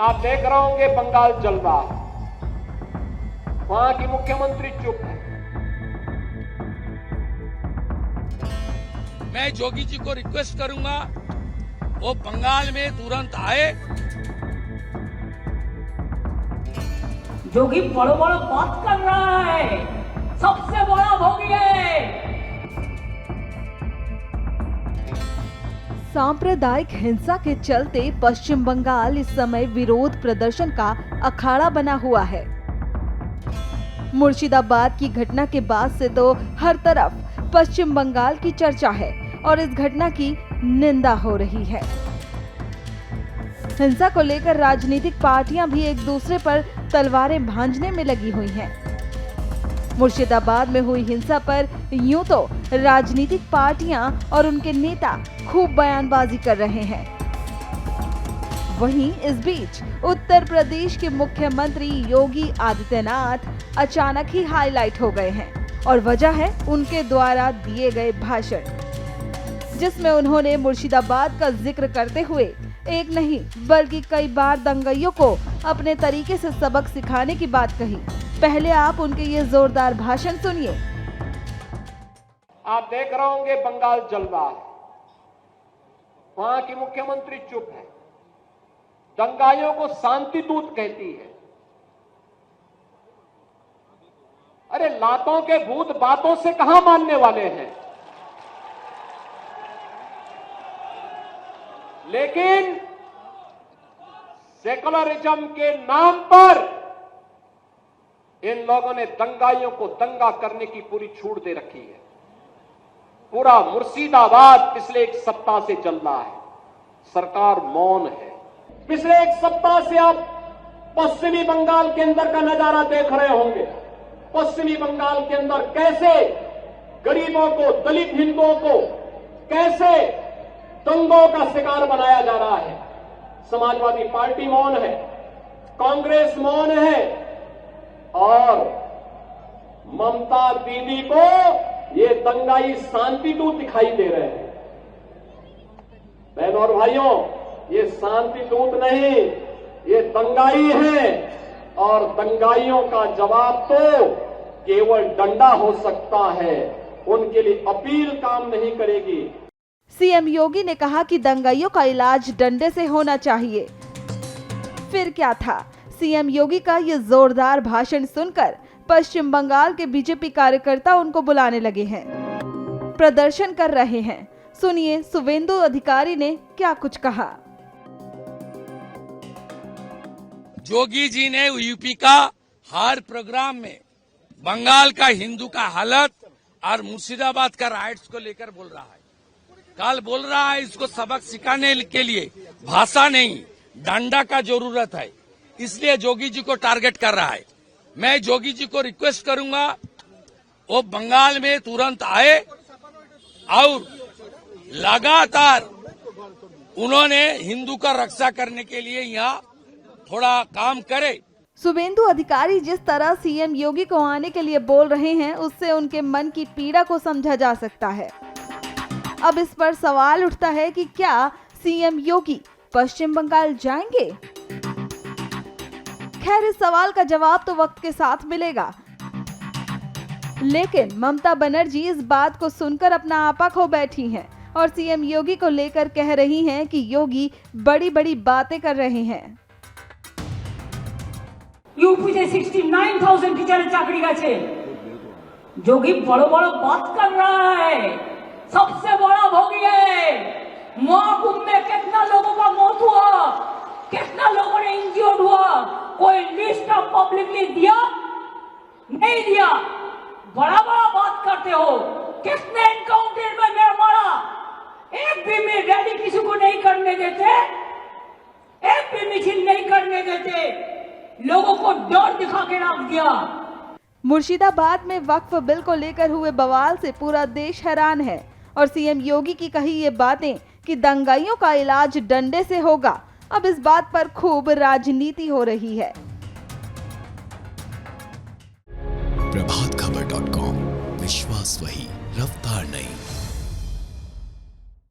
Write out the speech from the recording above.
आप देख रहे होंगे बंगाल जल रहा है, वहां की मुख्यमंत्री चुप है। मैं जोगी जी को रिक्वेस्ट करूंगा वो बंगाल में तुरंत आए। जोगी बड़ो बड़ो बात कर रहा है, सबसे बड़ा भोगी है। सांप्रदायिक हिंसा के चलते पश्चिम बंगाल इस समय विरोध प्रदर्शन का अखाड़ा बना हुआ है। मुर्शिदाबाद की घटना के बाद से तो हर तरफ पश्चिम बंगाल की चर्चा है और इस घटना की निंदा हो रही है। हिंसा को लेकर राजनीतिक पार्टियां भी एक दूसरे पर तलवारें भांजने में लगी हुई हैं। मुर्शिदाबाद में हुई हिंसा पर यूं तो राजनीतिक पार्टियां और उनके नेता खूब बयानबाजी कर रहे हैं। वहीं इस बीच उत्तर प्रदेश के मुख्यमंत्री योगी आदित्यनाथ अचानक ही हाईलाइट हो गए हैं और वजह है उनके द्वारा दिए गए भाषण, जिसमें उन्होंने मुर्शिदाबाद का जिक्र करते हुए एक नहीं बल्कि कई बार दंगइयों को अपने तरीके से सबक सिखाने की बात कही। पहले आप उनके ये जोरदार भाषण सुनिए। आप देख रहे होंगे बंगाल जल रहा है, वहां की मुख्यमंत्री चुप है, दंगाइयों को शांति दूत कहती है। अरे लातों के भूत बातों से कहां मानने वाले हैं। लेकिन सेकुलरिज्म के नाम पर इन लोगों ने दंगाइयों को दंगा करने की पूरी छूट दे रखी है। पूरा मुर्शिदाबाद पिछले एक सप्ताह से चल रहा है, सरकार मौन है। पिछले एक सप्ताह से आप पश्चिमी बंगाल के अंदर का नजारा देख रहे होंगे। पश्चिमी बंगाल के अंदर कैसे गरीबों को, दलित हिंदुओं को कैसे दंगों का शिकार बनाया जा रहा है। समाजवादी पार्टी मौन है, कांग्रेस मौन है और ममता दीदी को ये दंगाई शांति दूत दिखाई दे रहे हैं। बहनों और भाइयों, ये शांति दूत नहीं, ये दंगाई है और दंगाइयों का जवाब तो केवल डंडा हो सकता है, उनके लिए अपील काम नहीं करेगी। सीएम योगी ने कहा कि दंगाइयों का इलाज डंडे से होना चाहिए। फिर क्या था, सीएम योगी का ये जोरदार भाषण सुनकर पश्चिम बंगाल के बीजेपी कार्यकर्ता उनको बुलाने लगे हैं, प्रदर्शन कर रहे हैं। सुनिए शुवेंदु अधिकारी ने क्या कुछ कहा। जोगी जी ने यूपी का हर प्रोग्राम में बंगाल का हिंदू का हालत और मुर्शिदाबाद का राइट्स को लेकर बोल रहा है। कल बोल रहा है इसको सबक सिखाने के लिए भाषा नहीं डंडा का जरूरत है, इसलिए जोगी जी को टारगेट कर रहा है। मैं जोगी जी को रिक्वेस्ट करूंगा वो बंगाल में तुरंत आए और लगातार उन्होंने हिंदू का रक्षा करने के लिए यहाँ थोड़ा काम करे। शुवेंदु अधिकारी जिस तरह सीएम योगी को आने के लिए बोल रहे हैं, उससे उनके मन की पीड़ा को समझा जा सकता है। अब इस पर सवाल उठता है कि क्या सीएम योगी पश्चिम बंगाल जाएंगे? खैर, इस सवाल का जवाब तो वक्त के साथ मिलेगा। लेकिन ममता बनर्जी इस बात को सुनकर अपना आपा खो बैठी हैं और सीएम योगी को लेकर कह रही हैं कि योगी बड़ी बड़ी बातें कर रहे हैं। यूपीতে 69,000 टीचर चाकरी गए। जोगी बड़ो बड़ो बात कर रहा है, सबसे बड़ा भोगी है। महाकुंभ में कितना लोगों का मौत हुआ, कितना लोगों ने इंजर्ड हुआ, कोई लिस्ट ऑफ पब्लिकली दिया? नहीं दिया। बड़ा बड़ा बात करते हो। किसने एनकाउंटर में मारा? एक भी में रैली किसी को नहीं करने देते, एक भी मिছিল नहीं करने देते, लोगों को डर दिखा के रख दिया। मुर्शिदाबाद में वक्फ बिल को लेकर हुए बवाल से पूरा देश हैरान है और सीएम योगी की कही ये बातें कि दंगाइयों का इलाज डंडे से होगा, अब इस बात पर खूब राजनीति हो रही है। प्रभातखबर.com, विश्वास वही, रफ्तार नहीं।